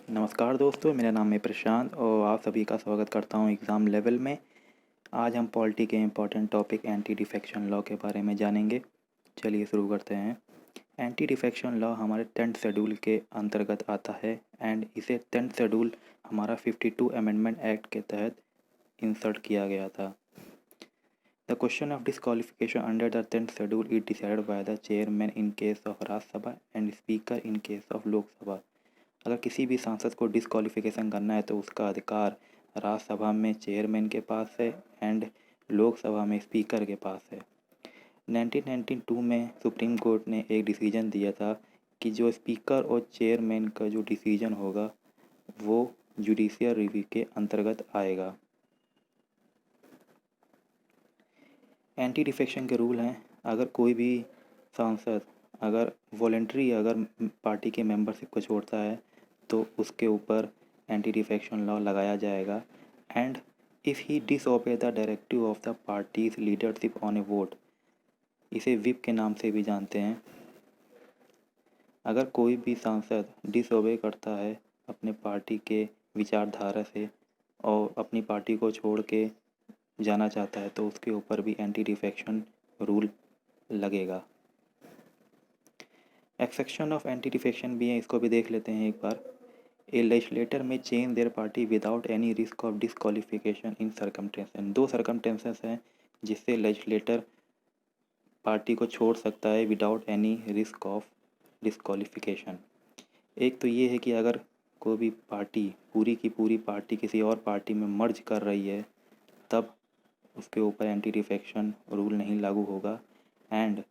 नमस्कार दोस्तों, मेरा नाम है प्रशांत और आप सभी का स्वागत करता हूं एग्ज़ाम लेवल में। आज हम पॉलिटी के important topic anti defection law के बारे में जानेंगे। चलिए शुरू करते हैं। एंटी डिफेक्शन लॉ हमारे 10th शेड्यूल के अंतर्गत आता है एंड इसे 10th शेड्यूल हमारा 52 अमेंडमेंट एक्ट के तहत इंसर्ट किया गया था। The question of disqualification under the 10th schedule is decided by the chairman in case of Rajya Sabha and speaker in case of Lok Sabha. अगर किसी भी सांसद को डिसक्वालिफिकेशन करना है तो उसका अधिकार राज्यसभा में चेयरमैन के पास है एंड लोकसभा में स्पीकर के पास है। 1992 में सुप्रीम कोर्ट ने एक डिसीजन दिया था कि जो स्पीकर और चेयरमैन का जो डिसीजन होगा वो जुडिशियल रिव्यू के अंतर्गत आएगा। एंटी डिफेक्शन के रूल हैं, अगर कोई भी सांसद अगर पार्टी के मेंबरशिप को छोड़ता है तो उसके ऊपर एंटी डिफेक्शन लॉ लगाया जाएगा। And if he disobey the directive of the parties leadership on A vote, इसे विप के नाम से भी जानते हैं। अगर कोई भी सांसद डिसओबे करता है अपने पार्टी के विचारधारा से और अपनी पार्टी को छोड़ के जाना चाहता है तो उसके ऊपर भी एंटी डिफेक्शन रूल लगेगा। एक्सेप्शन ऑफ एंटी डिफेक्शन भी है, इसको भी देख लेते हैं एक बार। ए लेजिस्लेटर में change their party without any risk of disqualification in circumstances. दो सर्कमटेंसेस हैं जिससे लेजिस्लेटर पार्टी को छोड़ सकता है without any risk of disqualification. एक तो ये है कि अगर कोई भी पार्टी पूरी की पूरी पार्टी किसी और पार्टी में मर्ज कर रही है तब उसके ऊपर एंटी डिफेक्शन रूल नहीं लागू होगा। एंड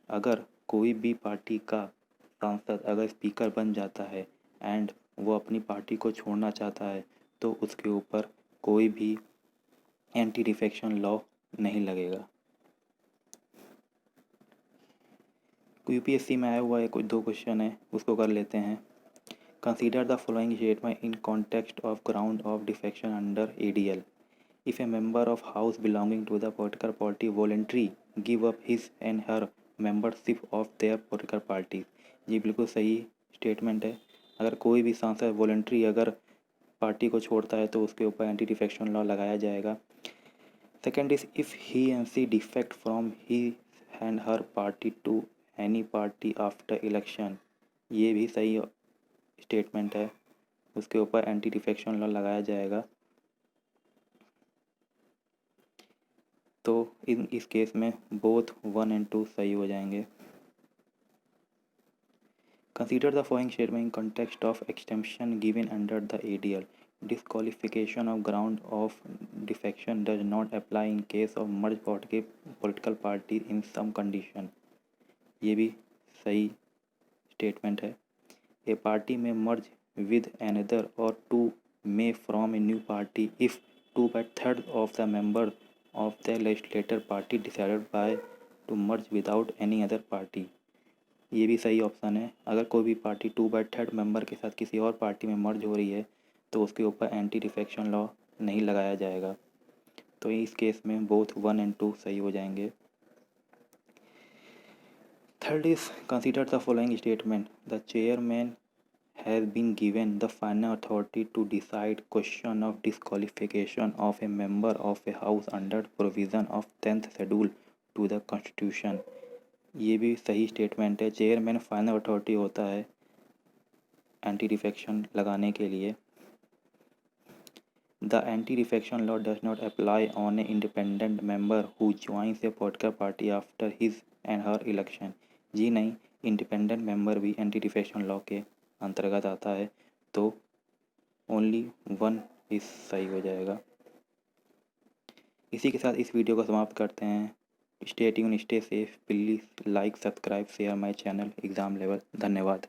अगर कोई भी पार्टी का सांसद अगर स्पीकर बन जाता है एंड वो अपनी पार्टी को छोड़ना चाहता है तो उसके ऊपर कोई भी एंटी डिफेक्शन लॉ नहीं लगेगा। यूपीएससी में आया हुआ है, कुछ दो क्वेश्चन है उसको कर लेते हैं। Consider the following statement in context of ground of defection under ADL. If a member of house belonging to the political party voluntarily give up his and her membership of their political party, ये बिल्कुल सही statement है। अगर कोई भी सांसद voluntary अगर party को छोड़ता है तो उसके ऊपर एंटी डिफेक्शन लॉ लगाया जाएगा। Second is if he and she defect from he and her party to any party after election, ये भी सही स्टेटमेंट है, उसके ऊपर एंटी डिफेक्शन लॉ लगाया जाएगा। तो इस केस में बोथ 1 and 2 सही हो जाएंगे। Consider the following statement in context of extension given under the ADL. Disqualification of ground of defection does not apply in case of merge political party in some condition, ये भी सही statement है। A party में merge with another और two may from a new party if 2/3 of the member of the legislator party decided by to merge without any other party, ये भी सही option है। अगर कोई भी पार्टी 2/3 मेंबर के साथ किसी और पार्टी में मर्ज हो रही है तो उसके ऊपर एंटी डिफेक्शन लॉ नहीं लगाया जाएगा। तो इस केस में बोथ 1 and 2 सही हो जाएंगे। Third is consider the following statement. The chairman has been given the final authority to decide question of disqualification of a member of a house under provision of 10th schedule to the constitution, ये भी सही statement है। Chairman final authority होता है anti defection लगाने के लिए। The anti defection law does not apply on a independent member who joins a political party after his and her election, जी नहीं, इंडिपेंडेंट मेंबर भी एंटी डिफेक्शन लॉ के अंतर्गत आता है, तो ओनली 1 इस सही हो जाएगा। इसी के साथ इस वीडियो को समाप्त करते हैं। Stay tune, stay safe, please like, subscribe, share my channel exam level. धन्यवाद।